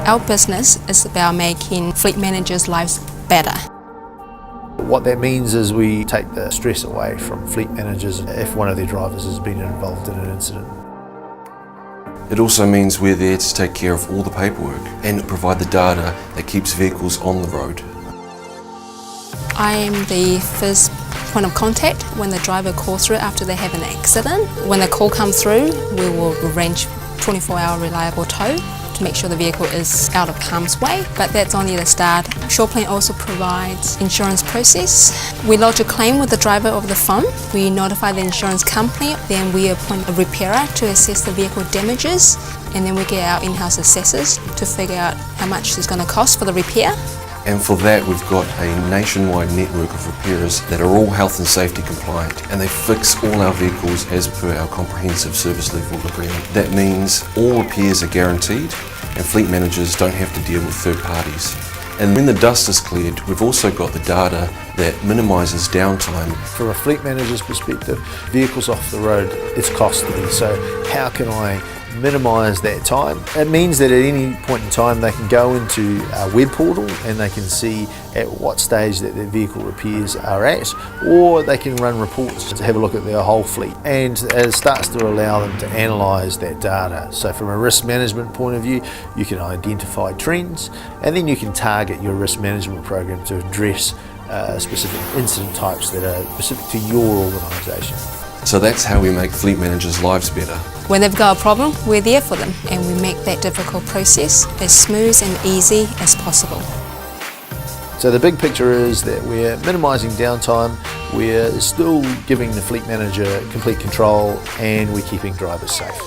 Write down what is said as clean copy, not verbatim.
Our business is about making fleet managers' lives better. What that means is we take the stress away from fleet managers if one of their drivers has been involved in an incident. It also means we're there to take care of all the paperwork and provide the data that keeps vehicles on the road. I am the first point of contact when the driver calls through after they have an accident. When the call comes through, we will arrange 24-hour reliable tow to make sure the vehicle is out of harm's way, but that's only the start. SurePlan also provides insurance process. We lodge a claim with the driver over the phone. We notify the insurance company, then we appoint a repairer to assess the vehicle damages, and then we get our in-house assessors to figure out how much it's going to cost for the repair. And for that, we've got a nationwide network of repairers that are all health and safety compliant, and they fix all our vehicles as per our comprehensive service level agreement. That means all repairs are guaranteed and fleet managers don't have to deal with third parties. And when the dust is cleared, we've also got the data that minimises downtime. From a fleet manager's perspective, vehicles off the road, it's costly, so how can I minimise that time? It means that at any point in time they can go into our web portal and they can see at what stage that their vehicle repairs are at, or they can run reports to have a look at their whole fleet, and it starts to allow them to analyse that data. So from a risk management point of view, you can identify trends and then you can target your risk management program to address specific incident types that are specific to your organisation. So that's how we make fleet managers' lives better. When they've got a problem, we're there for them, and we make that difficult process as smooth and easy as possible. So the big picture is that we're minimising downtime, we're still giving the fleet manager complete control, and we're keeping drivers safe.